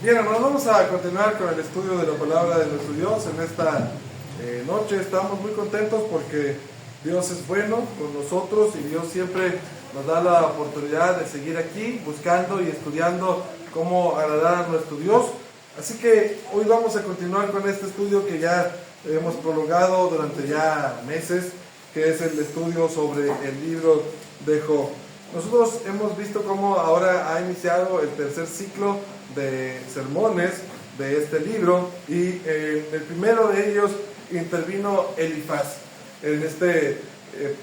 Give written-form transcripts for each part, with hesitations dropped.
Bien, hermanos, vamos a continuar con el estudio de la palabra de nuestro Dios. En esta noche estamos muy contentos porque Dios es bueno con nosotros y Dios siempre nos da la oportunidad de seguir aquí buscando y estudiando cómo agradar a nuestro Dios. Así que hoy vamos a continuar con este estudio que ya hemos prolongado durante ya meses, que es el estudio sobre el libro de Job. Nosotros hemos visto cómo ahora ha iniciado el tercer ciclo de sermones de este libro y el primero de ellos intervino Elifaz. En este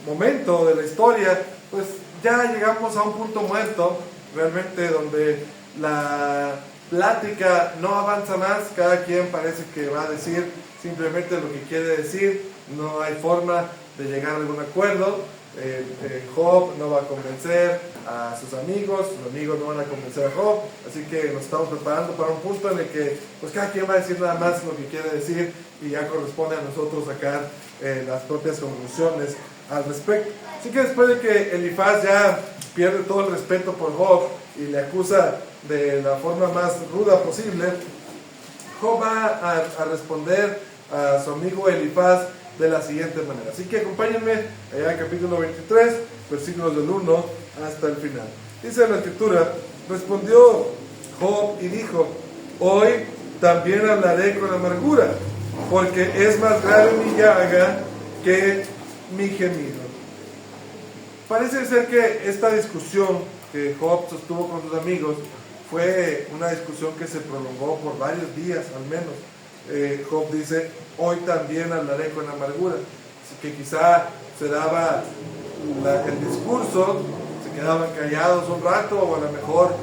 momento de la historia, pues ya llegamos a un punto muerto, realmente donde la plática no avanza más, cada quien parece que va a decir simplemente lo que quiere decir, no hay forma de llegar a algún acuerdo. Job no va a convencer a sus amigos no van a convencer a Job, así que nos estamos preparando para un punto en el que pues cada quien va a decir nada más lo que quiere decir y ya corresponde a nosotros sacar las propias conclusiones al respecto. Así que después de que Elifaz ya pierde todo el respeto por Job y le acusa de la forma más ruda posible, Job va a responder a su amigo Elifaz de la siguiente manera. Así que acompáñenme allá en capítulo 23, versículos del 1 hasta el final. Dice la escritura: respondió Job y dijo: hoy también hablaré con amargura, porque es más grave mi llaga que mi gemido. Parece ser que esta discusión que Job sostuvo con sus amigos fue una discusión que se prolongó por varios días al menos. Job dice: hoy también hablaré con amargura. Así que quizá se daba el discurso, se quedaban callados un rato, o a lo mejor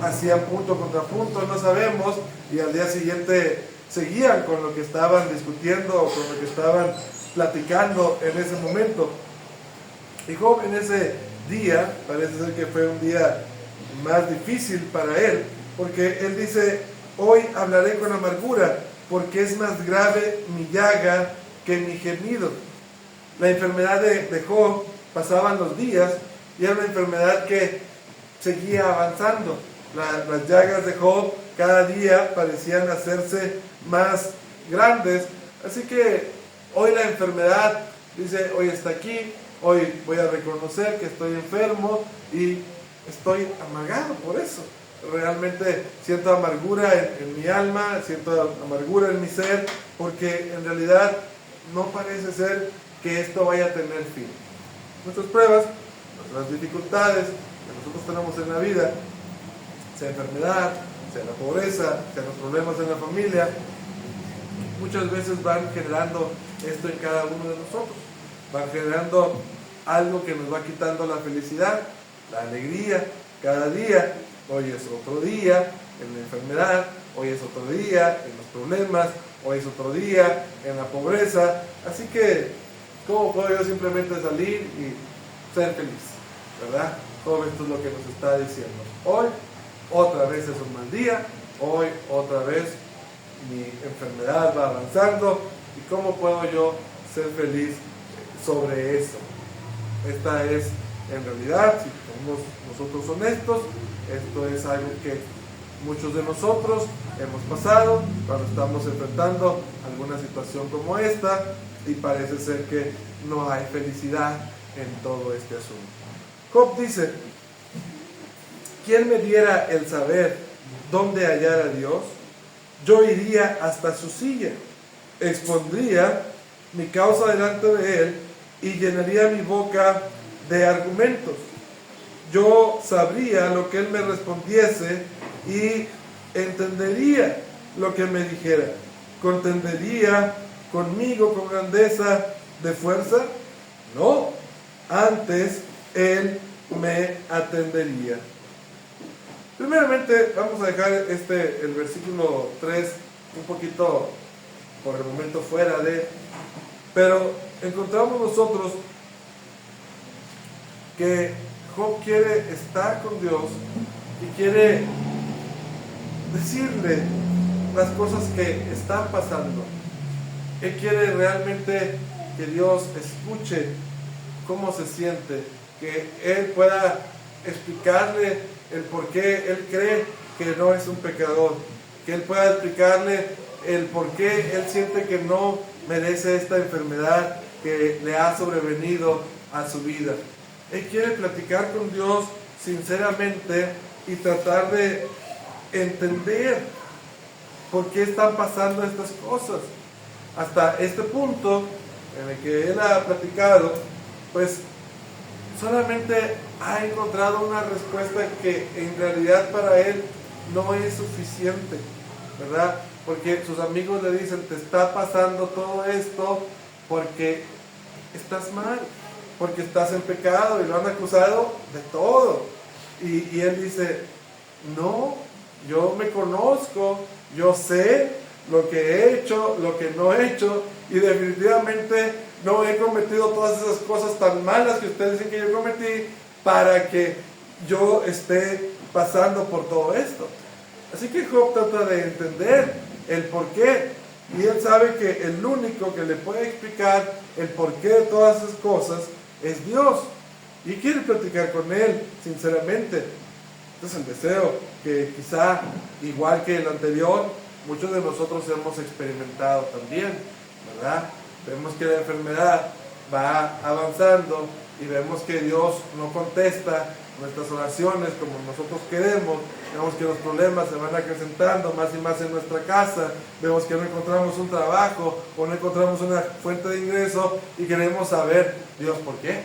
hacían punto contra punto, no sabemos, y al día siguiente seguían con lo que estaban discutiendo o con lo que estaban platicando en ese momento. Y Job en ese día, parece ser que fue un día más difícil para él, porque él dice: hoy hablaré con amargura, porque es más grave mi llaga que mi gemido. La enfermedad de Job, pasaban los días y era una enfermedad que seguía avanzando. Las llagas de Job cada día parecían hacerse más grandes. Así que hoy la enfermedad dice: hoy está aquí, hoy voy a reconocer que estoy enfermo y estoy amargado por eso. Realmente siento amargura en mi alma, siento amargura en mi ser, porque en realidad no parece ser que esto vaya a tener fin. Nuestras pruebas, nuestras dificultades que nosotros tenemos en la vida, sea enfermedad, sea la pobreza, sean los problemas en la familia, muchas veces van generando esto en cada uno de nosotros. Van generando algo que nos va quitando la felicidad, la alegría cada día. Hoy es otro día en la enfermedad, hoy es otro día en los problemas, hoy es otro día en la pobreza. Así que, ¿cómo puedo yo simplemente salir y ser feliz? ¿Verdad? Todo esto es lo que nos está diciendo. Hoy, otra vez es un mal día, hoy, otra vez mi enfermedad va avanzando. ¿Y cómo puedo yo ser feliz sobre eso? Esta es, en realidad, si somos nosotros honestos, esto es algo que muchos de nosotros hemos pasado cuando estamos enfrentando alguna situación como esta y parece ser que no hay felicidad en todo este asunto. Job dice: ¿quién me diera el saber dónde hallar a Dios? Yo iría hasta su silla, expondría mi causa delante de él y llenaría mi boca de argumentos. Yo sabría lo que él me respondiese y entendería lo que me dijera. ¿Contendería conmigo con grandeza de fuerza? No, antes él me atendería. Primeramente vamos a dejar el versículo 3 un poquito por el momento fuera de, pero encontramos nosotros que Job quiere estar con Dios y quiere decirle las cosas que están pasando. Él quiere realmente que Dios escuche cómo se siente, que Él pueda explicarle el por qué él cree que no es un pecador, que él pueda explicarle el por qué él siente que no merece esta enfermedad que le ha sobrevenido a su vida. Él quiere platicar con Dios sinceramente y tratar de entender por qué están pasando estas cosas. Hasta este punto en el que él ha platicado, pues solamente ha encontrado una respuesta que en realidad para él no es suficiente, ¿verdad? Porque sus amigos le dicen, te está pasando todo esto porque estás mal, porque estás en pecado, y lo han acusado de todo. Y él dice, no, yo me conozco, yo sé lo que he hecho, lo que no he hecho, y definitivamente no he cometido todas esas cosas tan malas que ustedes dicen que yo cometí para que yo esté pasando por todo esto. Así que Job trata de entender el por qué, y él sabe que el único que le puede explicar el porqué de todas esas cosas es Dios, y quiere platicar con él sinceramente. Este es el deseo que quizá, igual que el anterior, muchos de nosotros hemos experimentado también, ¿verdad? Vemos que la enfermedad va avanzando y vemos que Dios no contesta nuestras oraciones como nosotros queremos. Vemos que los problemas se van acrecentando más y más en nuestra casa. Vemos que no encontramos un trabajo o no encontramos una fuente de ingreso y queremos saber, Dios, ¿por qué?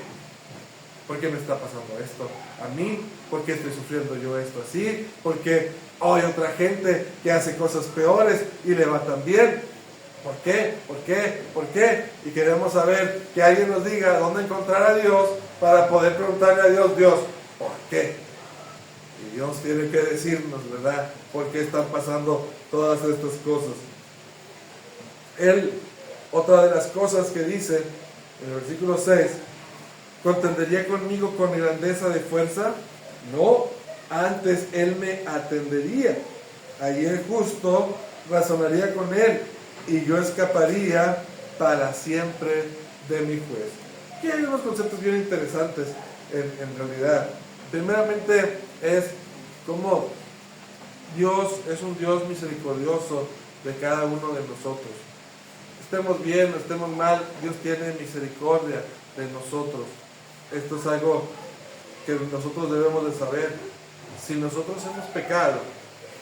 ¿Por qué me está pasando esto a mí? ¿Por qué estoy sufriendo yo esto así? ¿Por qué hay otra gente que hace cosas peores y le va tan bien? ¿Por qué? ¿Por qué? ¿Por qué? Y queremos saber que alguien nos diga dónde encontrar a Dios para poder preguntarle a Dios, Dios, ¿por qué? Y Dios tiene que decirnos, ¿verdad? ¿Por qué están pasando todas estas cosas? Él, otra de las cosas que dice en el versículo 6, ¿contendería conmigo con grandeza de fuerza? No, antes Él me atendería. Allí el justo razonaría con Él, y yo escaparía para siempre de mi juez. Aquí hay unos conceptos bien interesantes en realidad. Primeramente es cómo Dios es un Dios misericordioso de cada uno de nosotros. Estemos bien o estemos mal, Dios tiene misericordia de nosotros. Esto es algo que nosotros debemos de saber. Si nosotros hemos pecado,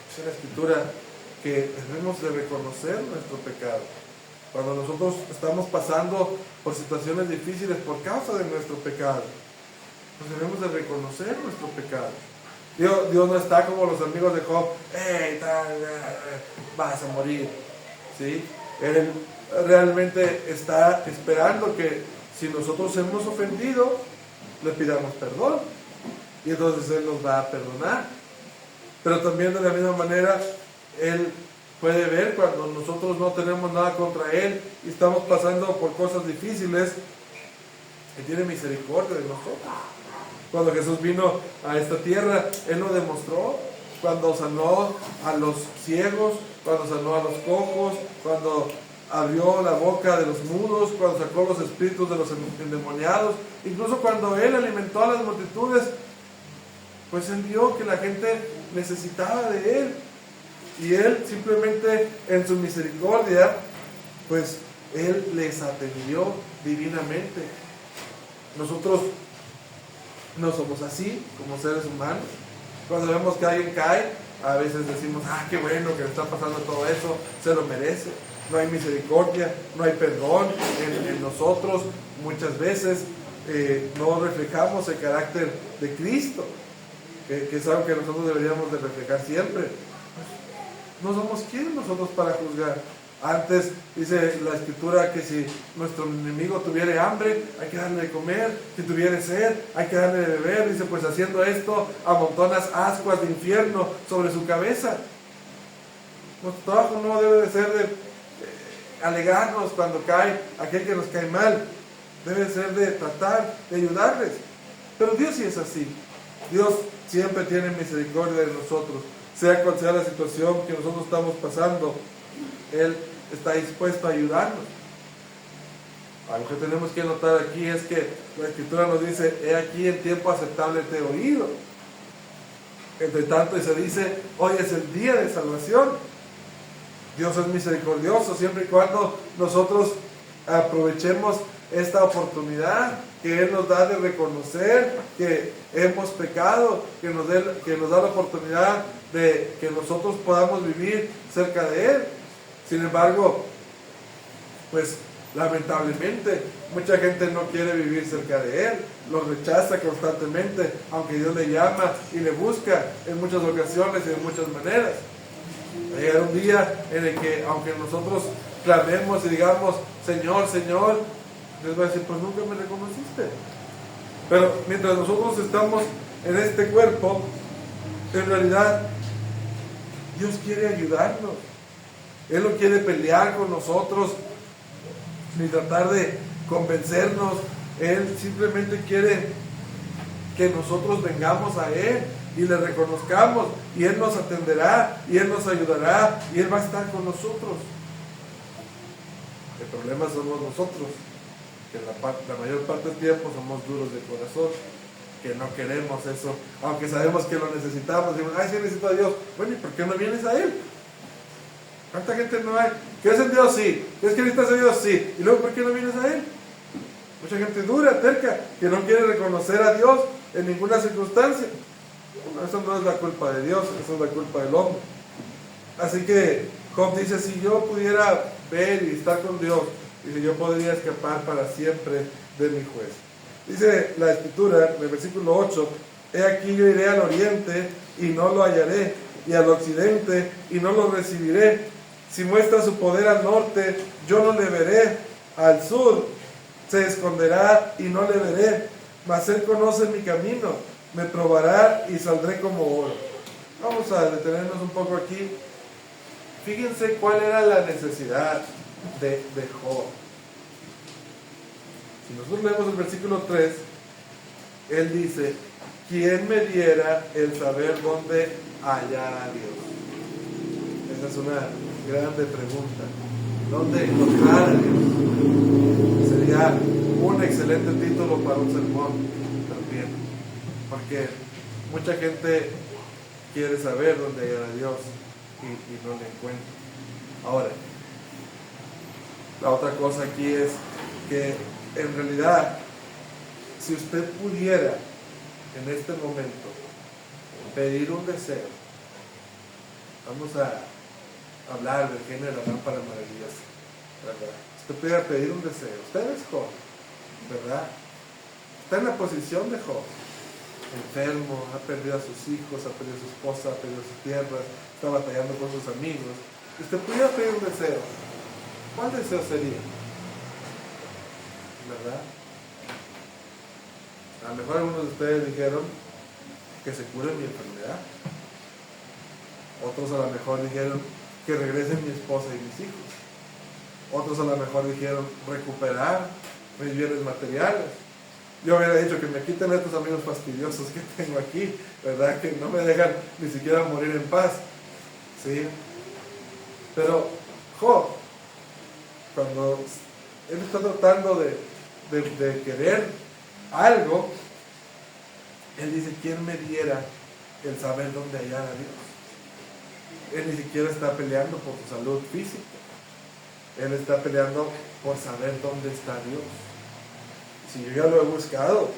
dice la Escritura que debemos de reconocer nuestro pecado. Cuando nosotros estamos pasando por situaciones difíciles por causa de nuestro pecado, pues debemos de reconocer nuestro pecado. Dios no está como los amigos de Job, vas a morir, ¿sí? Él realmente está esperando que si nosotros hemos ofendido, le pidamos perdón, y entonces Él nos va a perdonar. Pero también de la misma manera, Él puede ver cuando nosotros no tenemos nada contra Él y estamos pasando por cosas difíciles, Él tiene misericordia de nosotros. Cuando Jesús vino a esta tierra, Él lo demostró. Cuando sanó a los ciegos, cuando sanó a los cojos, cuando abrió la boca de los mudos, cuando sacó los espíritus de los endemoniados, incluso cuando Él alimentó a las multitudes, pues Él vio que la gente necesitaba de Él. Y Él simplemente en su misericordia, pues Él les atendió divinamente. Nosotros no somos así como seres humanos. Cuando vemos que alguien cae, a veces decimos, qué bueno que le está pasando todo eso, se lo merece. No hay misericordia, no hay perdón en nosotros. Muchas veces no reflejamos el carácter de Cristo, que es algo que nosotros deberíamos de reflejar siempre. No somos quienes nosotros para juzgar. Antes dice la Escritura que si nuestro enemigo tuviera hambre, hay que darle de comer. Si tuviera sed, hay que darle de beber. Dice, pues haciendo esto, amontonas ascuas de infierno sobre su cabeza. Nuestro trabajo no debe de ser de alegarnos cuando cae aquel que nos cae mal. Debe ser de tratar de ayudarles. Pero Dios sí es así. Dios siempre tiene misericordia de nosotros. Sea cual sea la situación que nosotros estamos pasando, Él está dispuesto a ayudarnos. Algo que tenemos que notar aquí es que la Escritura nos dice, he aquí en tiempo aceptable te he oído. Entre tanto, y se dice, hoy es el día de salvación. Dios es misericordioso siempre y cuando nosotros aprovechemos esta oportunidad que Él nos da de reconocer que hemos pecado, que nos da la oportunidad de que nosotros podamos vivir cerca de Él. Sin embargo, pues lamentablemente mucha gente no quiere vivir cerca de Él, lo rechaza constantemente, aunque Dios le llama y le busca en muchas ocasiones y de muchas maneras. Va a llegar un día en el que, aunque nosotros clamemos y digamos, Señor, Señor, Dios va a decir, pues nunca me reconociste. Pero mientras nosotros estamos en este cuerpo, en realidad Dios quiere ayudarnos. Él no quiere pelear con nosotros ni tratar de convencernos. Él simplemente quiere que nosotros vengamos a Él y le reconozcamos, y Él nos atenderá y Él nos ayudará y Él va a estar con nosotros. El problema somos nosotros, que la mayor parte del tiempo somos duros de corazón, que no queremos eso, aunque sabemos que lo necesitamos. Decimos, ay, sí necesito a Dios. Bueno, ¿y por qué no vienes a Él? ¿Cuánta gente no hay? ¿Crees en Dios? Sí. ¿Crees que necesitas a Dios? Sí. ¿Y luego por qué no vienes a Él? Mucha gente dura, terca, que no quiere reconocer a Dios en ninguna circunstancia. Bueno, eso no es la culpa de Dios, eso es la culpa del hombre. Así que Job dice, si yo pudiera ver y estar con Dios, dice, yo podría escapar para siempre de mi juez. Dice la Escritura, en el versículo 8, he aquí yo iré al oriente y no lo hallaré, y al occidente y no lo recibiré. Si muestra su poder al norte, yo no le veré. Al sur se esconderá y no le veré. Mas Él conoce mi camino, me probará y saldré como oro. Vamos a detenernos un poco aquí. Fíjense cuál era la necesidad de Job. Si nosotros leemos el versículo 3, él dice, ¿quién me diera el saber dónde hallar a Dios? Esa es una grande pregunta. ¿Dónde encontrar a Dios? Sería un excelente título para un sermón también, porque mucha gente quiere saber dónde hallar a Dios y no le encuentra. Ahora, la otra cosa aquí es que en realidad, si usted pudiera en este momento pedir un deseo, vamos a hablar del genio de la lámpara maravillosa, ¿verdad? Usted pudiera pedir un deseo, usted es Job, ¿verdad? Está en la posición de Job, enfermo, ha perdido a sus hijos, ha perdido a su esposa, ha perdido sus tierras, está batallando con sus amigos. Usted pudiera pedir un deseo, ¿cuál deseo sería? ¿Verdad? A lo mejor algunos de ustedes dijeron que se cure mi enfermedad. Otros a lo mejor dijeron que regresen mi esposa y mis hijos. Otros a lo mejor dijeron recuperar mis bienes materiales. Yo hubiera dicho que me quiten estos amigos fastidiosos que tengo aquí, ¿verdad? Que no me dejan ni siquiera morir en paz. ¿Sí? Pero Job, cuando él está tratando de querer algo, él dice, ¿quién me diera el saber dónde hallar a Dios? Él ni siquiera está peleando por su salud física, él está peleando por saber dónde está Dios. Si yo ya lo he buscado,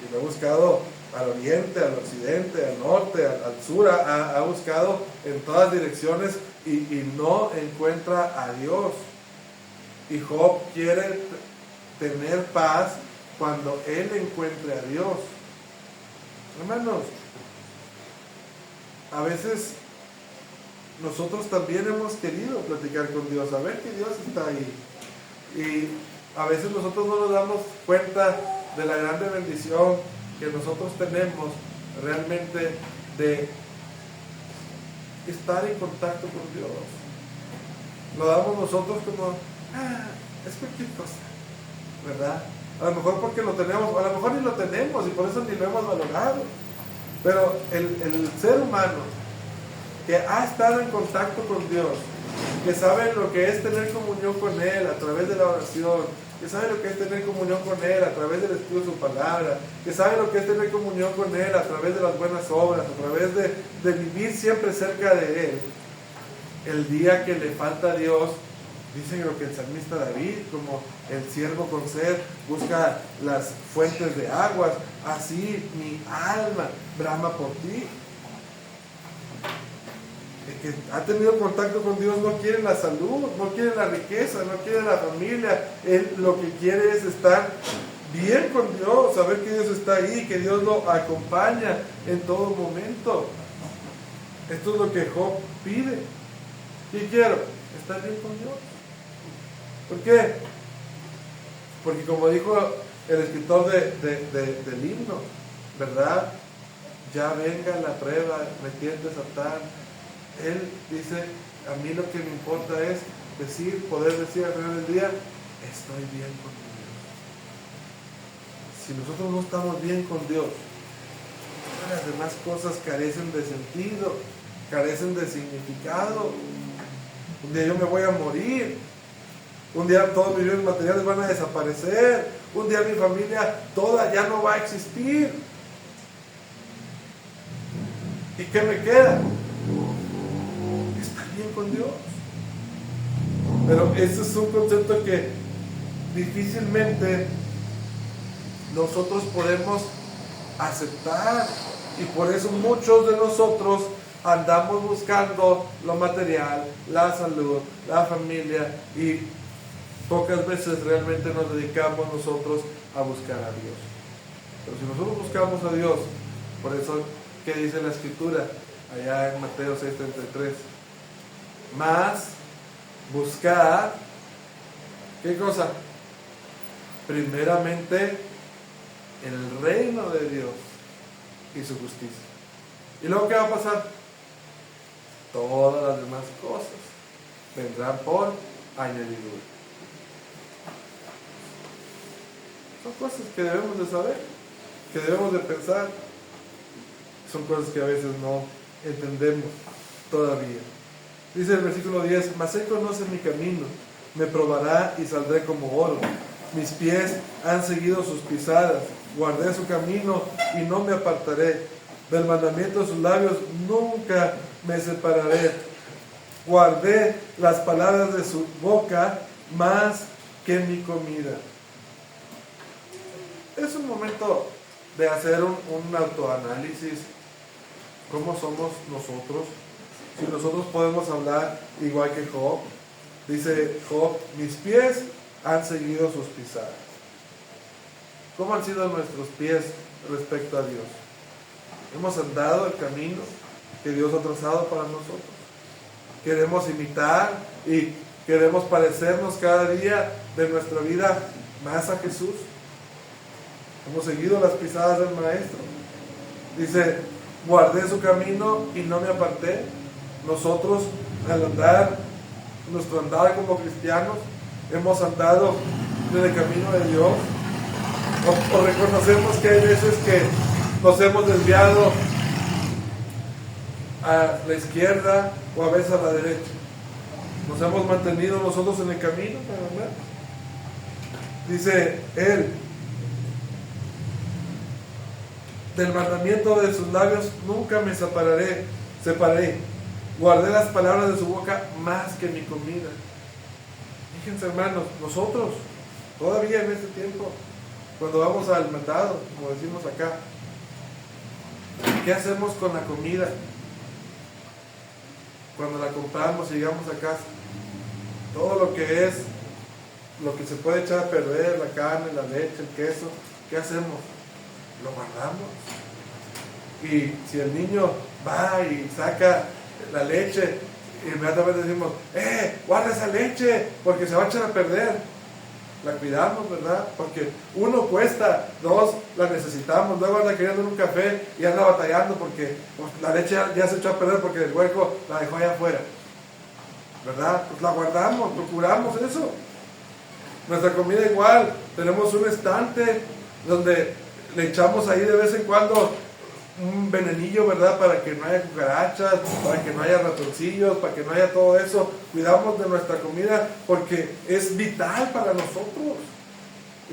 y lo he buscado al oriente, al occidente, al norte, al sur, ha buscado en todas direcciones y no encuentra a Dios. Y Job quiere tener paz cuando él encuentre a Dios. Hermanos, a veces nosotros también hemos querido platicar con Dios, saber que Dios está ahí, y a veces nosotros no nos damos cuenta de la grande bendición que nosotros tenemos realmente de estar en contacto con Dios. Lo damos nosotros como es cualquier cosa, ¿verdad? A lo mejor porque lo tenemos, a lo mejor ni lo tenemos y por eso ni lo hemos valorado. Pero el ser humano que ha estado en contacto con Dios, que sabe lo que es tener comunión con Él a través de la oración, que sabe lo que es tener comunión con Él a través del estudio de su palabra, que sabe lo que es tener comunión con Él a través de las buenas obras, a través de vivir siempre cerca de Él, el día que le falta a Dios, dicen lo que el salmista David, como el siervo con sed busca las fuentes de aguas, así mi alma brama por ti. El que ha tenido contacto con Dios no quiere la salud, no quiere la riqueza, no quiere la familia. Él lo que quiere es estar bien con Dios, saber que Dios está ahí, que Dios lo acompaña en todo momento. Esto es lo que Job pide. ¿Qué quiero? Estar bien con Dios. ¿Por qué? Porque como dijo el escritor del himno, ¿verdad? Ya venga la prueba, me tiende a saltar. Él dice, a mí lo que me importa es poder decir al final del día, estoy bien con Dios. Si nosotros no estamos bien con Dios, todas las demás cosas carecen de sentido, carecen de significado. Un día yo me voy a morir, un día todos mis bienes materiales van a desaparecer, un día mi familia toda ya no va a existir. ¿Y qué me queda? Estar bien con Dios. Pero ese es un concepto que difícilmente nosotros podemos aceptar, y por eso muchos de nosotros andamos buscando lo material, la salud, la familia, y pocas veces realmente nos dedicamos nosotros a buscar a Dios. Pero si nosotros buscamos a Dios, por eso, ¿qué dice la Escritura? Allá en Mateo 6:33. Más buscar, ¿qué cosa? Primeramente el reino de Dios y su justicia. ¿Y luego qué va a pasar? Todas las demás cosas vendrán por añadidura. Son cosas que debemos de saber, que debemos de pensar. Son cosas que a veces no entendemos todavía. Dice el versículo 10, mas Él conoce mi camino, me probará y saldré como oro. Mis pies han seguido sus pisadas, guardé su camino y no me apartaré. Del mandamiento de sus labios nunca me separaré. Guardé las palabras de su boca más que mi comida. Es un momento de hacer un autoanálisis. ¿Cómo somos nosotros? Si nosotros podemos hablar igual que Job. Dice Job, mis pies han seguido sus pisadas. ¿Cómo han sido nuestros pies respecto a Dios? Hemos andado el camino que Dios ha trazado para nosotros. Queremos imitar y queremos parecernos cada día de nuestra vida más a Jesús. Hemos seguido las pisadas del Maestro. Dice, guardé su camino y no me aparté. Nosotros, al andar, nuestro andar como cristianos, hemos andado en el camino de Dios. O reconocemos que hay veces que nos hemos desviado a la izquierda o a veces a la derecha. Nos hemos mantenido nosotros en el camino, ¿verdad? Dice él, del mandamiento de sus labios nunca me separaré. Guardé las palabras de su boca más que mi comida. Fíjense, hermanos, nosotros, todavía en este tiempo, cuando vamos al mandado, como decimos acá, ¿qué hacemos con la comida? Cuando la compramos y llegamos a casa, todo lo que es, lo que se puede echar a perder, la carne, la leche, el queso, ¿qué hacemos? Lo guardamos. Y si el niño va y saca la leche, inmediatamente decimos, guarda esa leche, porque se va a echar a perder. La cuidamos, ¿verdad? Porque uno cuesta, dos la necesitamos, luego anda queriendo un café y anda batallando porque pues, la leche ya se echó a perder porque el huerco la dejó allá afuera, ¿verdad? Pues la guardamos, procuramos eso. Nuestra comida igual, tenemos un estante donde le echamos ahí de vez en cuando un venenillo, ¿verdad? Para que no haya cucarachas, para que no haya ratoncillos, para que no haya todo eso. Cuidamos de nuestra comida porque es vital para nosotros.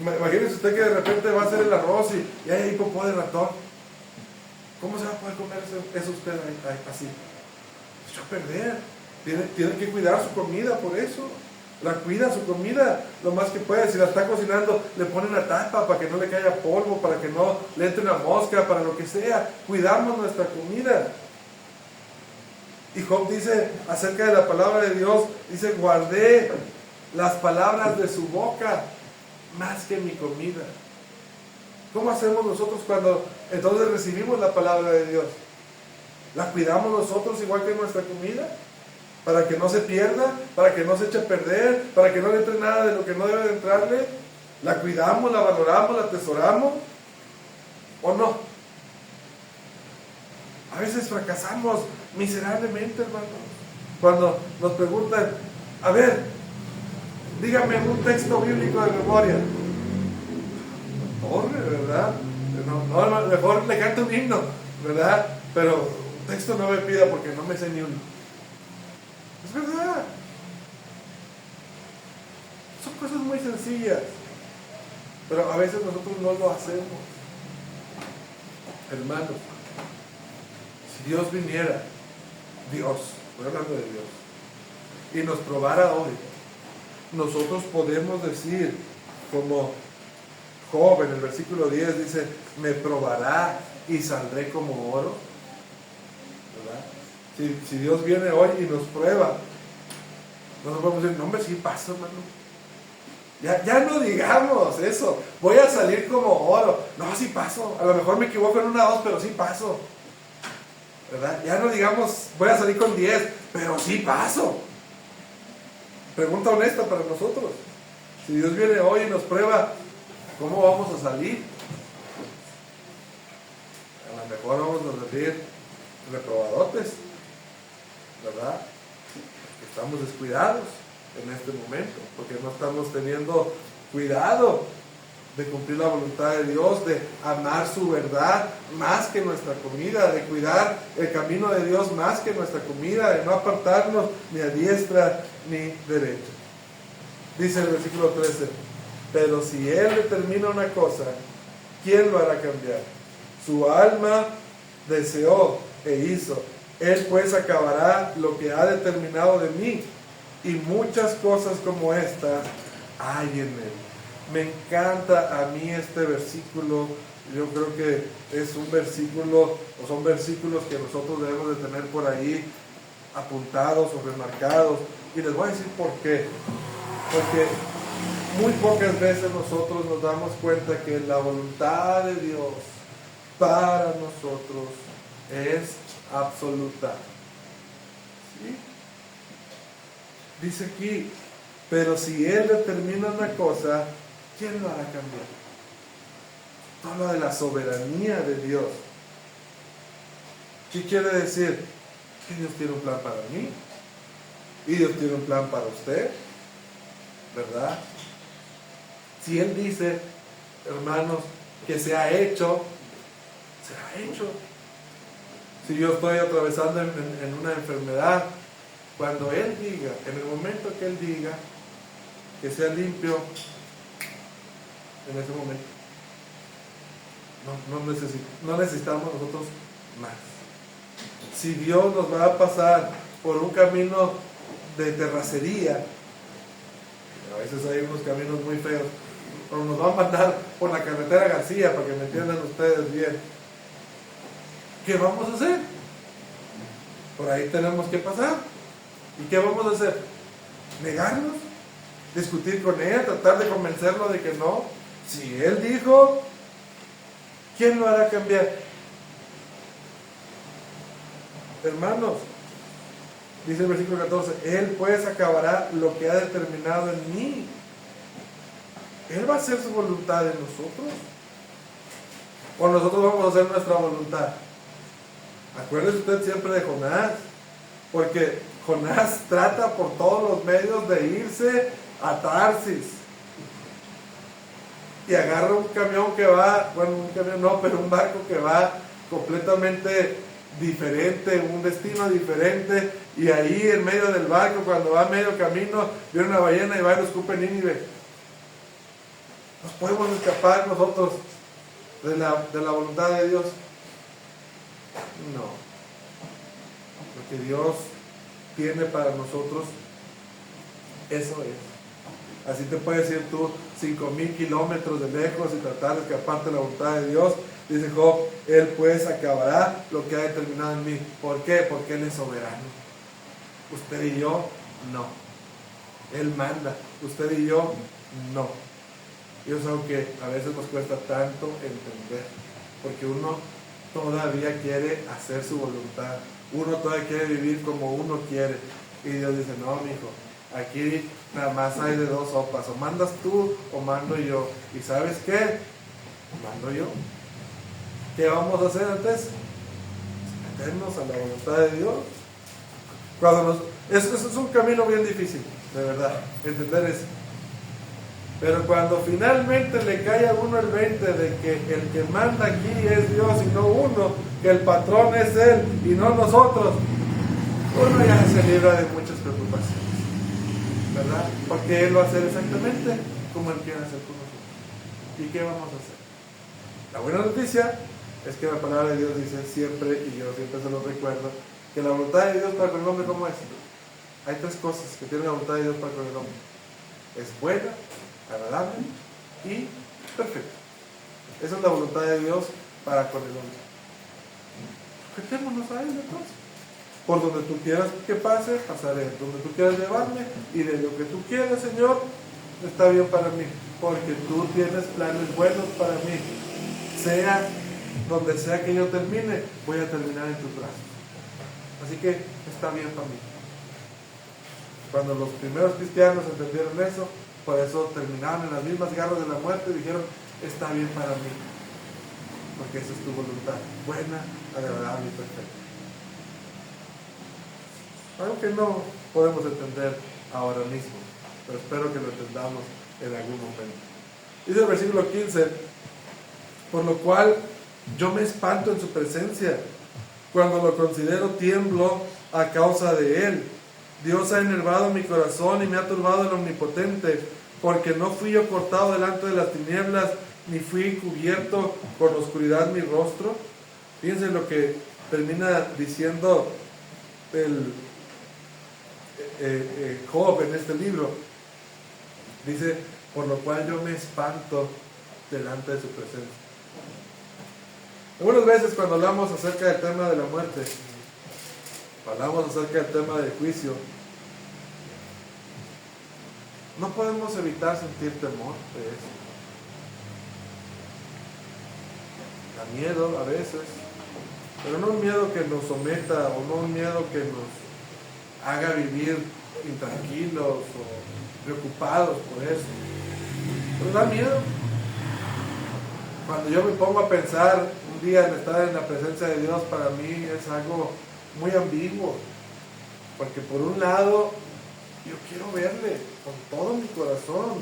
Imagínese usted que de repente va a hacer el arroz y hay popó de ratón. ¿Cómo se va a poder comer eso usted así? Se echó a perder. Tiene que cuidar su comida por eso. La cuida su comida lo más que puede. Si la está cocinando, le pone una tapa para que no le caiga polvo, para que no le entre una mosca, para lo que sea. Cuidamos nuestra comida. Y Job dice acerca de la palabra de Dios, dice, guardé las palabras de su boca más que mi comida. ¿Cómo hacemos nosotros cuando entonces recibimos la palabra de Dios? ¿La cuidamos nosotros igual que nuestra comida? Para que no se pierda, para que no se eche a perder, para que no le entre nada de lo que no debe de entrarle. ¿La cuidamos, la valoramos, la atesoramos? ¿O no? A veces fracasamos miserablemente, hermanos. Cuando nos preguntan, a ver, dígame un texto bíblico de memoria. Torre, ¿verdad? No, mejor le canto un himno, ¿verdad? Pero un texto no me pida porque no me sé ni uno. Es verdad. Son cosas muy sencillas, pero a veces nosotros no lo hacemos. Hermanos, si Dios viniera, estoy hablando de Dios, y nos probara hoy, nosotros podemos decir, como Job en el versículo 10 dice, me probará y saldré como oro, ¿verdad? Si Dios viene hoy y nos prueba, nosotros podemos decir, no, hombre, sí paso, hermano. Ya no digamos eso, voy a salir como oro. No, sí paso, a lo mejor me equivoco en una o dos, pero sí paso, ¿verdad? Ya no digamos, voy a salir con 10, pero sí paso. Pregunta honesta para nosotros. Si Dios viene hoy y nos prueba, ¿cómo vamos a salir? A lo mejor vamos a salir reprobadotes, ¿verdad? Porque estamos descuidados en este momento, porque no estamos teniendo cuidado de cumplir la voluntad de Dios, de amar su verdad más que nuestra comida, de cuidar el camino de Dios más que nuestra comida, de no apartarnos ni a diestra ni derecha. Dice el versículo 13, pero si Él determina una cosa, ¿quién lo hará cambiar? Su alma deseó e hizo. Él pues acabará lo que ha determinado de mí, y muchas cosas como esta hay en Él. Me encanta a mí este versículo. Yo creo que es un versículo, o son versículos que nosotros debemos de tener por ahí apuntados o remarcados. Y les voy a decir por qué. Porque muy pocas veces nosotros nos damos cuenta que la voluntad de Dios para nosotros es absoluta. ¿Sí? Dice aquí, pero si Él determina una cosa, ¿quién lo hará cambiar? Habla de la soberanía de Dios. ¿Qué quiere decir? Que Dios tiene un plan para mí y Dios tiene un plan para usted, ¿verdad? Si Él dice, hermanos, que se ha hecho, será hecho. Si yo estoy atravesando en una enfermedad, cuando Él diga, en el momento que Él diga que sea limpio, en ese momento no necesitamos nosotros más. Si Dios nos va a pasar por un camino de terracería, a veces hay unos caminos muy feos, pero nos va a mandar por la carretera García, para que me entiendan ustedes bien, ¿qué vamos a hacer? Por ahí tenemos que pasar. ¿Y qué vamos a hacer? ¿Negarnos? ¿Discutir con Él? ¿Tratar de convencerlo de que no? Si Él dijo, ¿quién lo hará cambiar? Hermanos, dice el versículo 14, Él pues acabará lo que ha determinado en mí. Él va a hacer su voluntad en nosotros, o nosotros vamos a hacer nuestra voluntad. Acuérdese usted siempre de Jonás, porque Jonás trata por todos los medios de irse a Tarsis y agarra un camión que va, bueno, un camión no, pero un barco que va completamente diferente, un destino diferente, y ahí en medio del barco, cuando va a medio camino, viene una ballena y va y lo escupe en Nínive. ¿Nos podemos escapar nosotros de la voluntad de Dios? No. Lo que Dios tiene para nosotros, eso es. Así te puedes ir tú 5,000 kilómetros de lejos y tratar de escaparte de la voluntad de Dios. Dice Job, Él pues acabará lo que ha determinado en mí. ¿Por qué? Porque Él es soberano. Usted y yo, no. Él manda. Usted y yo, no. Y eso es algo que a veces nos cuesta tanto entender. Porque uno todavía quiere hacer su voluntad. Uno todavía quiere vivir como uno quiere. Y Dios dice, no, mijo, aquí nada más hay de dos sopas. O mandas tú o mando yo. ¿Y sabes qué? Mando yo. ¿Qué vamos a hacer antes? Meternos a la voluntad de Dios. Eso es un camino bien difícil, de verdad, entender eso. Pero cuando finalmente le cae a uno el 20 de que el que manda aquí es Dios y no uno, que el patrón es Él y no nosotros, uno ya se libra de muchas preocupaciones, ¿verdad? Porque Él va a hacer exactamente como Él quiere hacer con nosotros. ¿Y qué vamos a hacer? La buena noticia es que la palabra de Dios dice siempre, y yo siempre se lo recuerdo, que la voluntad de Dios para con el hombre, ¿cómo es? Hay tres cosas que tiene la voluntad de Dios para con el hombre. Es buena, agradable y perfecta. Esa es la voluntad de Dios para con el hombre. Sujetémonos a Él entonces. Por donde tú quieras que pase, pasaré. Donde tú quieras llevarme y de lo que tú quieras, Señor, está bien para mí. Porque tú tienes planes buenos para mí. Sea donde sea que yo termine, voy a terminar en tus brazos. Así que está bien para mí. Cuando los primeros cristianos entendieron eso, por eso terminaron en las mismas garras de la muerte y dijeron, está bien para mí. Porque esa es tu voluntad, buena, agradable y perfecta. Algo que no podemos entender ahora mismo, pero espero que lo entendamos en algún momento. Dice el versículo 15, por lo cual yo me espanto en su presencia, cuando lo considero tiemblo a causa de él. Dios ha enervado mi corazón y me ha turbado el omnipotente, porque no fui yo cortado delante de las tinieblas, ni fui cubierto con oscuridad mi rostro. Fíjense lo que termina diciendo el Job en este libro. Dice, por lo cual yo me espanto delante de su presencia. Algunas veces cuando hablamos acerca del tema de la muerte, hablamos acerca del tema del juicio, no podemos evitar sentir temor de eso. Da miedo a veces, pero no un miedo que nos someta o no un miedo que nos haga vivir intranquilos o preocupados por eso. Pero da miedo. Cuando yo me pongo a pensar un día en estar en la presencia de Dios, para mí es algo muy ambiguo, porque por un lado yo quiero verle con todo mi corazón.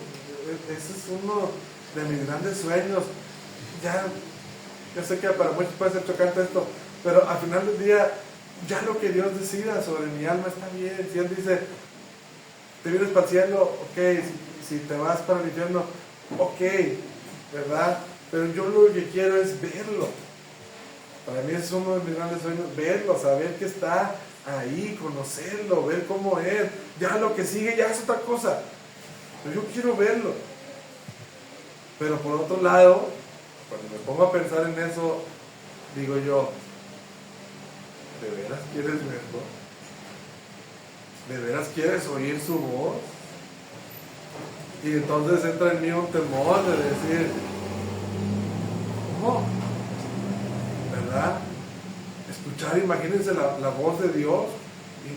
Ese es uno de mis grandes sueños. Yo sé que para muchos puede ser chocante esto, pero al final del día ya lo que Dios decida sobre mi alma está bien. Si Él dice, te vienes para el cielo, ok. Si te vas para el infierno, ok, ¿verdad? Pero yo lo que quiero es verlo. Para mí es uno de mis grandes sueños, verlo, saber que está ahí, conocerlo, ver cómo es. Ya lo que sigue ya es otra cosa, pero yo quiero verlo. Pero por otro lado, cuando me pongo a pensar en eso, digo yo, ¿de veras quieres verlo? ¿De veras quieres oír su voz? Y entonces entra en mí un temor de decir, ¿cómo? ¿Verdad? Escuchar, imagínense la voz de Dios.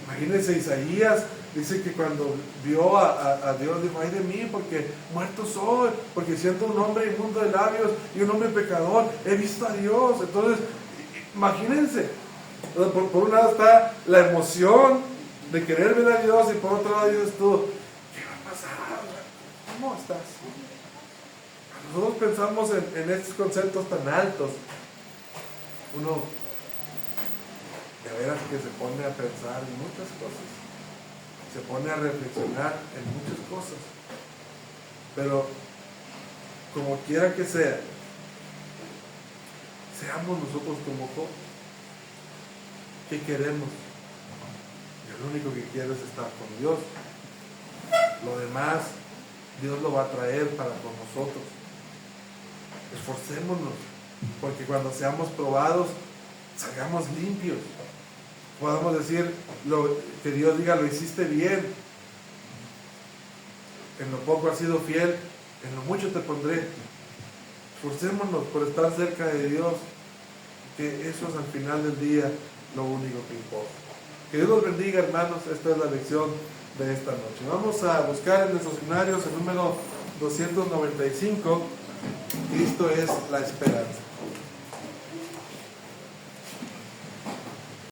Imagínense Isaías, dice que cuando vio a Dios, dijo, ay de mí, porque muerto soy, porque siento un hombre inmundo de labios y un hombre pecador, he visto a Dios. Entonces, imagínense, por un lado está la emoción de querer ver a Dios, y por otro lado dices tú, ¿qué va a pasar? ¿Cómo estás? Nosotros pensamos en estos conceptos tan altos. Uno de veras que se pone a pensar en muchas cosas, se pone a reflexionar en muchas cosas, pero como quiera que sea, seamos nosotros como Job. ¿Qué queremos? Yo lo único que quiero es estar con Dios. Lo demás, Dios lo va a traer para con nosotros. Esforcémonos, porque cuando seamos probados, salgamos limpios. Podamos decir, que Dios diga, lo hiciste bien. En lo poco has sido fiel, en lo mucho te pondré. Esforcémonos por estar cerca de Dios, que eso es al final del día lo único que importa. Que Dios los bendiga, hermanos. Esta es la lección de esta noche. Vamos a buscar en nuestros escenarios el número 295. Cristo es la esperanza.